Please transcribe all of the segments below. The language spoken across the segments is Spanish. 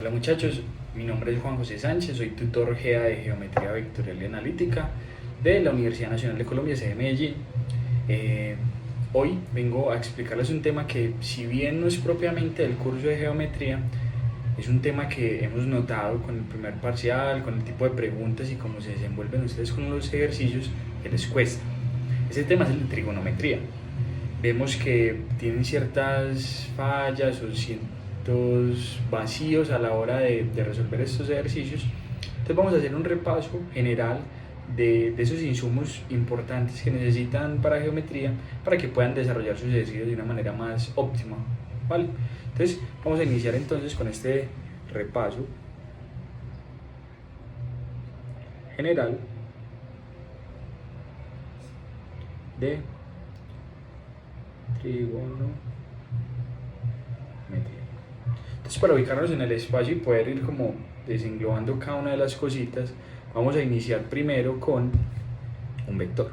Hola muchachos, mi nombre es Juan José Sánchez, soy tutor GEA de Geometría Vectorial y Analítica de la Universidad Nacional de Colombia, sede de Medellín. Eh, Hoy vengo a explicarles un tema que, si bien no es propiamente del curso de geometría, es un tema que hemos notado con el primer parcial, con el tipo de preguntas y cómo se desenvuelven ustedes con los ejercicios que les cuesta. Ese tema es el de trigonometría. Vemos que tienen ciertas fallas o ciertos vacíos a la hora de resolver estos ejercicios. Entonces vamos a hacer un repaso general de esos insumos importantes que necesitan para geometría para que puedan desarrollar sus ejercicios de una manera más óptima, ¿vale? Entonces vamos a iniciar entonces con este repaso general de trigonometría. Entonces, para ubicarnos en el espacio y poder ir como desenglobando cada una de las cositas, vamos a iniciar primero con un vector.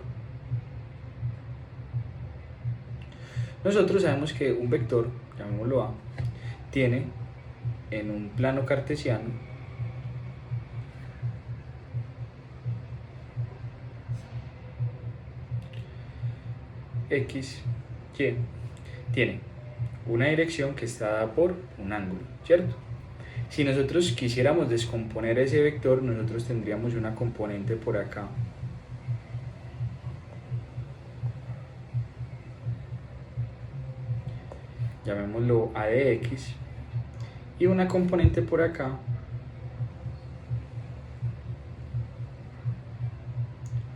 Nosotros sabemos que un vector, llamémoslo A, tiene en un plano cartesiano X, Y, tiene una dirección que está dada por un ángulo, ¿cierto? Si nosotros quisiéramos descomponer ese vector, nosotros tendríamos una componente por acá llamémoslo A de X, y una componente por acá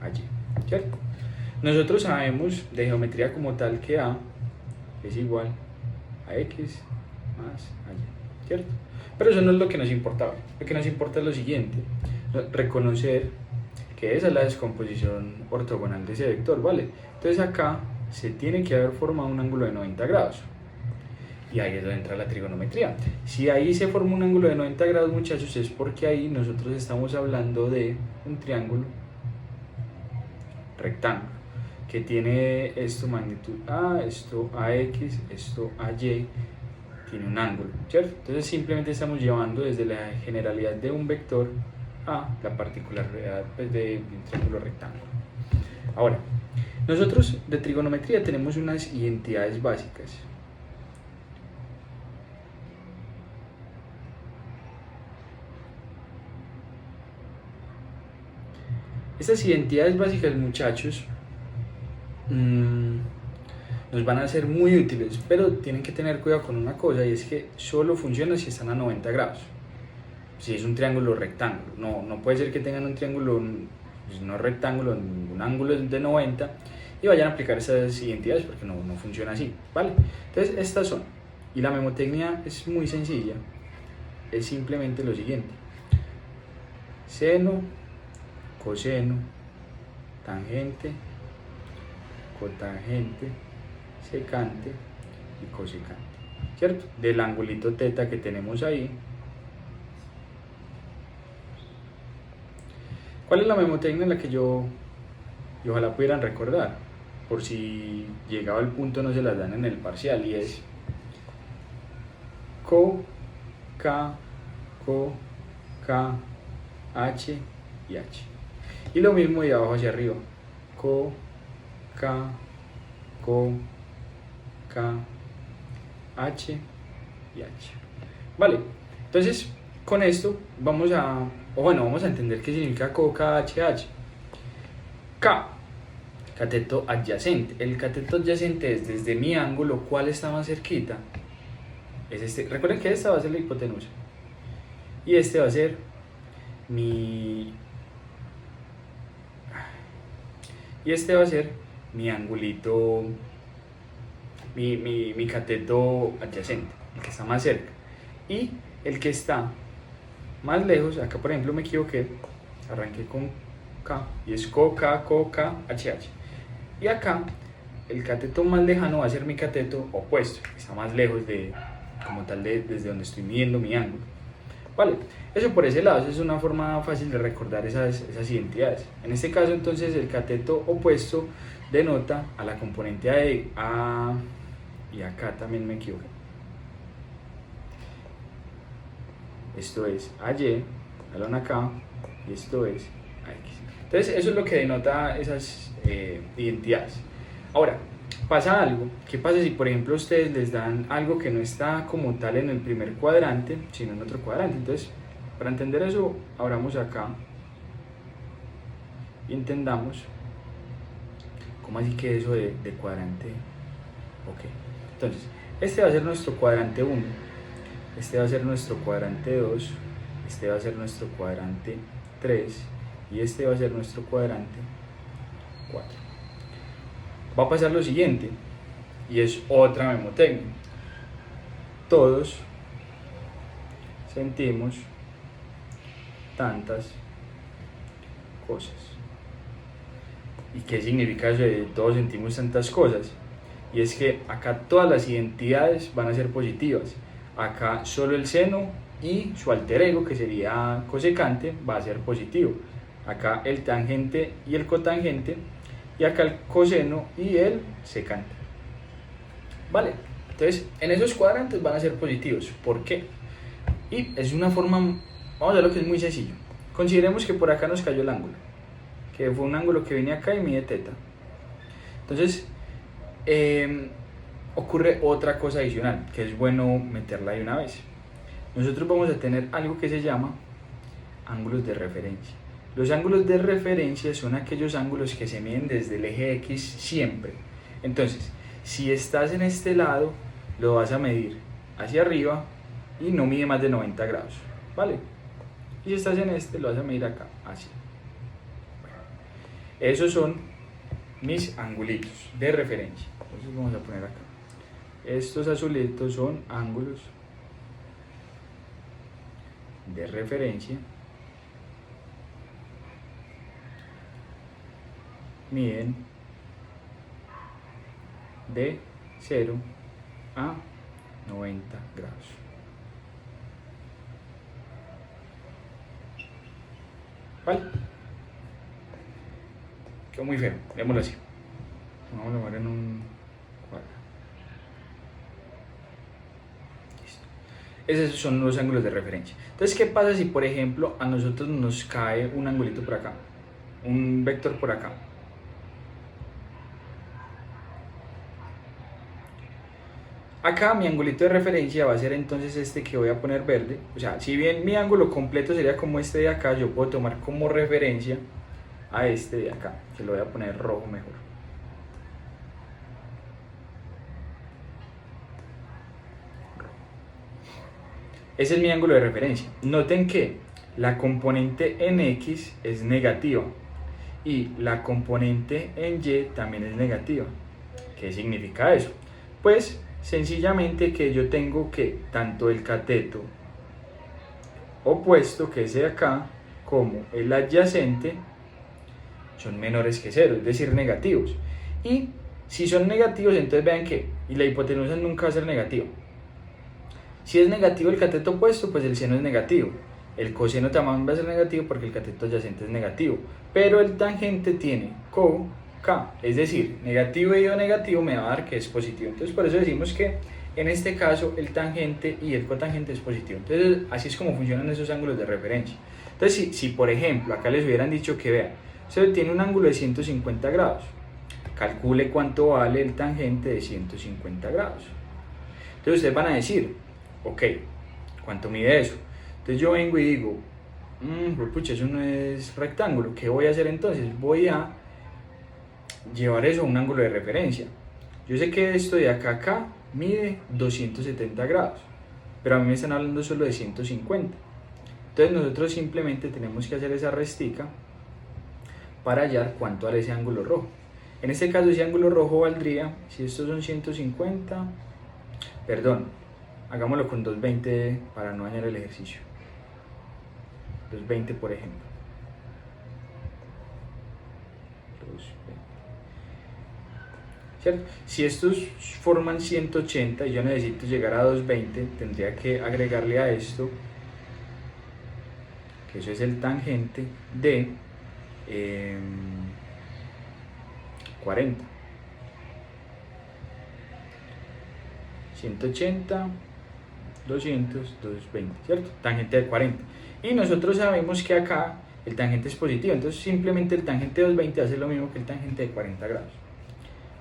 allí, ¿cierto? Nosotros sabemos de geometría como tal que A es igual a X más Y, ¿cierto? Pero eso no es lo que nos importa. Lo que nos importa es lo siguiente: reconocer que esa es la descomposición ortogonal de ese vector, ¿vale? Entonces acá se tiene que haber formado un ángulo de 90 grados. Y ahí es donde entra la trigonometría. Si ahí se forma un ángulo de 90 grados, muchachos, es porque ahí nosotros estamos hablando de un triángulo rectángulo que tiene esto magnitud A, esto AX, esto AY, tiene un ángulo, ¿cierto? Entonces simplemente estamos llevando desde la generalidad de un vector a la particularidad, pues, de un triángulo rectángulo. Ahora, nosotros de trigonometría tenemos unas identidades básicas. Estas identidades básicas, muchachos, nos van a ser muy útiles, pero tienen que tener cuidado con una cosa, y es que solo funcionan si están a 90 grados. Si es un triángulo rectángulo, no puede ser que tengan un triángulo, pues no rectángulo, ningún ángulo de 90 y vayan a aplicar esas identidades, porque no funciona así, ¿vale? Entonces estas son, y la memotecnia es muy sencilla, es simplemente lo siguiente: seno, coseno, tangente, cotangente, secante y cosecante, ¿cierto? Del angulito teta que tenemos ahí. ¿Cuál es la memotecnia en la que y ojalá pudieran recordar, por si llegado al punto no se las dan en el parcial? Y es co, k, co, k, h y h. Y lo mismo de abajo hacia arriba: co, k, co, k, h y h. Vale, entonces con esto vamos a entender qué significa co, k, h, h. K, cateto adyacente. El cateto adyacente es desde mi ángulo, ¿cuál está más cerquita? Es este. Recuerden que esta va a ser la hipotenusa y este va a ser mi mi angulito, mi cateto adyacente, el que está más cerca. Y el que está más lejos, acá por ejemplo me equivoqué, arranqué con K y es co, K, co, K, h, h. Y acá el cateto más lejano va a ser mi cateto opuesto, que está más lejos como tal desde donde estoy midiendo mi ángulo. Vale, eso por ese lado, eso es una forma fácil de recordar esas identidades. En este caso entonces el cateto opuesto denota a la componente A, y acá también me equivoqué. esto es a Y, balón acá, y esto es a X. Entonces eso es lo que denota esas identidades. Ahora, pasa algo. ¿Qué pasa si por ejemplo ustedes les dan algo que no está como tal en el primer cuadrante, sino en otro cuadrante? Entonces, para entender eso, abramos acá y entendamos cómo así que eso de cuadrante. Ok, entonces este va a ser nuestro cuadrante 1, este va a ser nuestro cuadrante 2, este va a ser nuestro cuadrante 3 y este va a ser nuestro cuadrante 4. Va a pasar lo siguiente, y es otra memotecnia. Todos sentimos tantas cosas. ¿Y qué significa eso de todos sentimos tantas cosas? Y es que acá todas las identidades van a ser positivas. Acá solo el seno y su alter ego, que sería cosecante, va a ser positivo. Acá el tangente y el cotangente, y acá el coseno y el secante. Vale, entonces en esos cuadrantes van a ser positivos. ¿Por qué? Y es una forma, vamos a ver lo que es muy sencillo. Consideremos que por acá nos cayó el ángulo, que fue un ángulo que viene acá y mide teta. Entonces, ocurre otra cosa adicional, que es bueno meterla de una vez. Nosotros vamos a tener algo que se llama ángulos de referencia. Los ángulos de referencia son aquellos ángulos que se miden desde el eje X siempre. Entonces, si estás en este lado, lo vas a medir hacia arriba y no mide más de 90 grados, ¿vale? Y si estás en este, lo vas a medir acá, así. Bueno, esos son mis angulitos de referencia. Entonces vamos a poner acá. Estos azulitos son ángulos de referencia. Miden de 0 a 90 grados. ¿Vale? Quedó muy feo, veámoslo así. Vamos a poner en un cuadro. Listo. Esos son los ángulos de referencia. Entonces, ¿qué pasa si, por ejemplo, a nosotros nos cae un angulito por acá? Un vector por acá. Acá mi angulito de referencia va a ser entonces este que voy a poner verde. O sea, si bien mi ángulo completo sería como este de acá, yo puedo tomar como referencia a este de acá, que lo voy a poner rojo mejor. Ese es mi ángulo de referencia. Noten que la componente en X es negativa y la componente en Y también es negativa. ¿Qué significa eso? Pues sencillamente que yo tengo que tanto el cateto opuesto, que es de acá, como el adyacente son menores que 0, es decir, negativos. Y si son negativos, entonces vean que y la hipotenusa nunca va a ser negativa. Si es negativo el cateto opuesto, pues el seno es negativo. El coseno también va a ser negativo porque el cateto adyacente es negativo. Pero el tangente tiene K, es decir, negativo y negativo me va a dar que es positivo. Entonces por eso decimos que en este caso el tangente y el cotangente es positivo. Entonces así es como funcionan esos ángulos de referencia. Entonces si por ejemplo acá les hubieran dicho que vean, se tiene un ángulo de 150 grados, calcule cuánto vale el tangente de 150 grados. Entonces ustedes van a decir, ok, ¿cuánto mide eso? Entonces yo vengo y digo, pucha, eso no es rectángulo. ¿Qué voy a hacer entonces? Voy a llevar eso a un ángulo de referencia. Yo sé que esto de acá a acá mide 270 grados, pero a mí me están hablando solo de 150. Entonces nosotros simplemente tenemos que hacer esa restica para hallar cuánto vale ese ángulo rojo. En este caso ese ángulo rojo valdría, si estos son 150, perdón, hagámoslo con 220 para no dañar el ejercicio. 220 por ejemplo. 220. ¿Cierto? Si estos forman 180 y yo necesito llegar a 220, tendría que agregarle a esto, que eso es el tangente de 40. 180 200, 220, ¿cierto? Tangente de 40. Y nosotros sabemos que acá el tangente es positivo, entonces simplemente el tangente de 220 hace lo mismo que el tangente de 40 grados.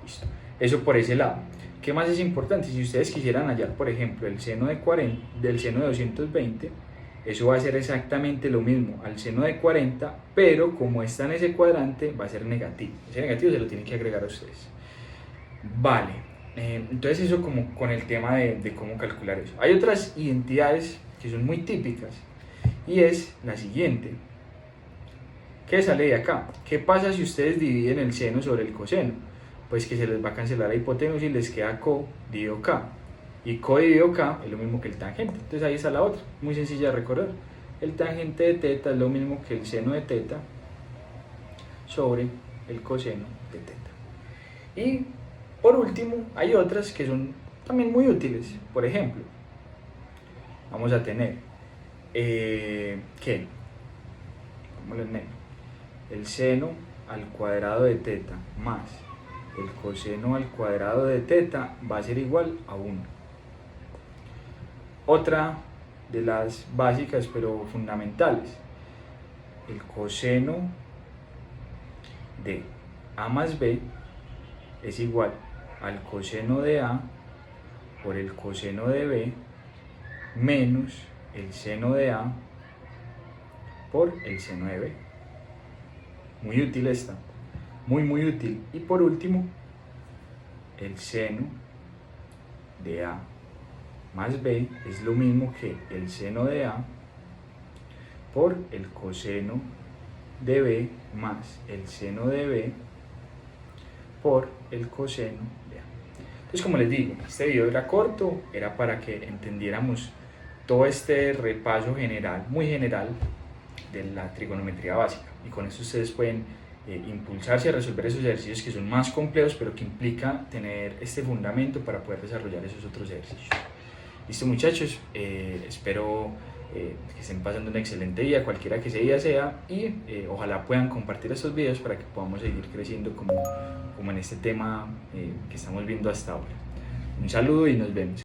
Listo. Eso por ese lado. ¿Qué más es importante? Si ustedes quisieran hallar, por ejemplo, el seno de 40, del seno de 220, eso va a ser exactamente lo mismo al seno de 40, pero como está en ese cuadrante, va a ser negativo. Ese negativo se lo tienen que agregar a ustedes. Vale, entonces eso como con el tema de cómo calcular eso. Hay otras identidades que son muy típicas y es la siguiente. ¿Qué sale de acá? ¿Qué pasa si ustedes dividen el seno sobre el coseno? Pues que se les va a cancelar la hipotenusa y les queda co dividido k. Y co dividido k es lo mismo que el tangente. Entonces ahí está la otra, muy sencilla de recorrer. El tangente de teta es lo mismo que el seno de teta sobre el coseno de teta. Y por último, hay otras que son también muy útiles. Por ejemplo, vamos a tener ¿qué? ¿Cómo lo negro? El seno al cuadrado de teta más el coseno al cuadrado de teta va a ser igual a 1. Otra de las básicas pero fundamentales, el coseno de a más b es igual al coseno de a por el coseno de b menos el seno de a por el seno de b. Muy útil esta, muy útil. Y por último, el seno de a más b es lo mismo que el seno de a por el coseno de b más el seno de b por el coseno de a. Entonces, como les digo, este video era corto, era para que entendiéramos todo este repaso general, muy general, de la trigonometría básica, y con eso ustedes pueden impulsarse a resolver esos ejercicios que son más complejos, pero que implica tener este fundamento para poder desarrollar esos otros ejercicios. Listo, muchachos, espero que estén pasando un excelente día, cualquiera que ese día sea, y ojalá puedan compartir estos videos para que podamos seguir creciendo como en este tema que estamos viendo hasta ahora. Un saludo y nos vemos.